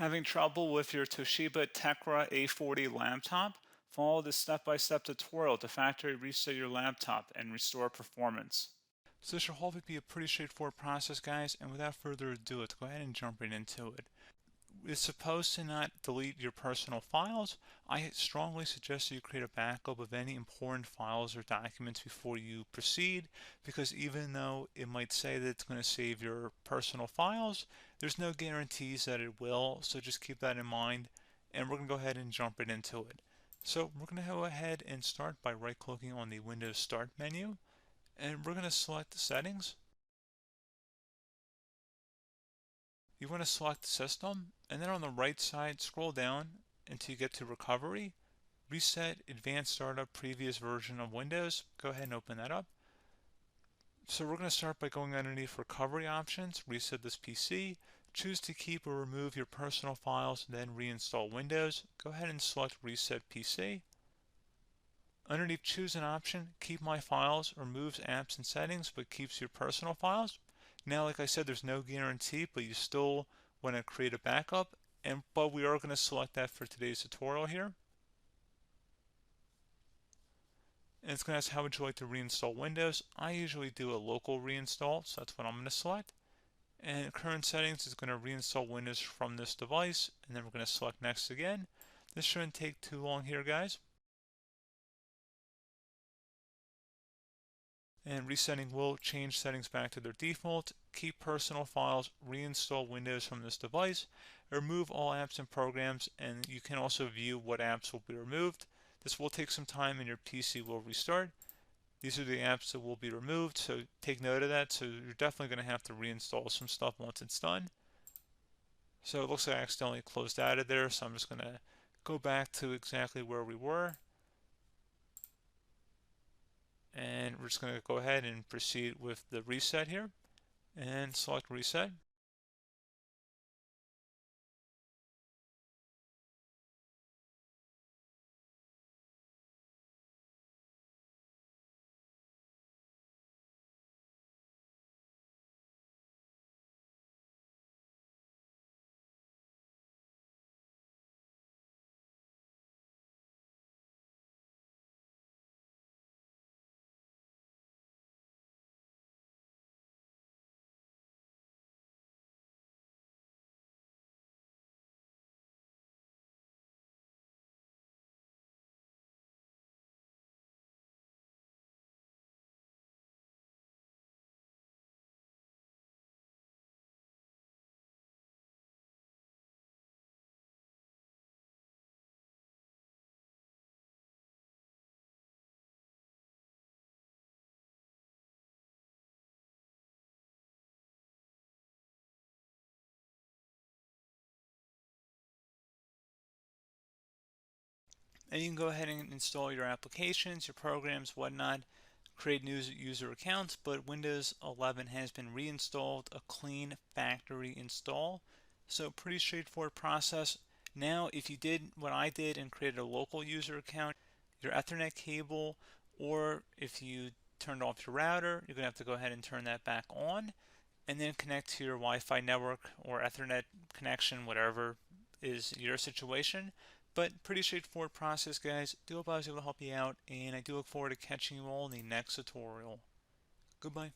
Having trouble with your Toshiba Tecra A40 laptop? Follow this step-by-step tutorial to factory reset your laptop and restore performance. So this should hopefully be a pretty straightforward process, guys, and without further ado, let's go ahead and jump right into it. It's supposed to not delete your personal files. I strongly suggest you create a backup of any important files or documents before you proceed, because even though it might say that it's going to save your personal files, there's no guarantees that it will, so just keep that in mind, and we're going to go ahead and jump right into it. So we're going to go ahead and start by right-clicking on the Windows Start menu, and we're going to select the settings. You want to select System, and then on the right side, scroll down until you get to Recovery. Reset Advanced Startup Previous Version of Windows. Go ahead and open that up. So we're going to start by going underneath Recovery Options, reset this PC. Choose to keep or remove your personal files, then reinstall Windows. Go ahead and select Reset PC. Underneath Choose an option, Keep My Files removes apps and settings but keeps your personal files. Now, like I said, there's no guarantee, but you still want to create a backup, but we are going to select that for today's tutorial here. And it's going to ask how would you like to reinstall Windows. I usually do a local reinstall, so that's what I'm going to select. And current settings is going to reinstall Windows from this device, and then we're going to select next again. This shouldn't take too long here, guys. And resetting will change settings back to their default, keep personal files, reinstall Windows from this device, remove all apps and programs, and you can also view what apps will be removed. This will take some time and your PC will restart. These are the apps that will be removed, so take note of that. So you're definitely going to have to reinstall some stuff once it's done. So it looks like I accidentally closed out of there, so I'm just going to go back to exactly where we were. And we're just going to go ahead and proceed with the reset here and select reset. And you can go ahead and install your applications, your programs, whatnot, create new user accounts, but Windows 11 has been reinstalled, a clean factory install. So pretty straightforward process. Now, if you did what I did and created a local user account, your Ethernet cable, or if you turned off your router, you're going to have to go ahead and turn that back on, and then connect to your Wi-Fi network or Ethernet connection, whatever is your situation. But pretty straightforward process, guys. Do hope I was able to help you out, and I do look forward to catching you all in the next tutorial. Goodbye.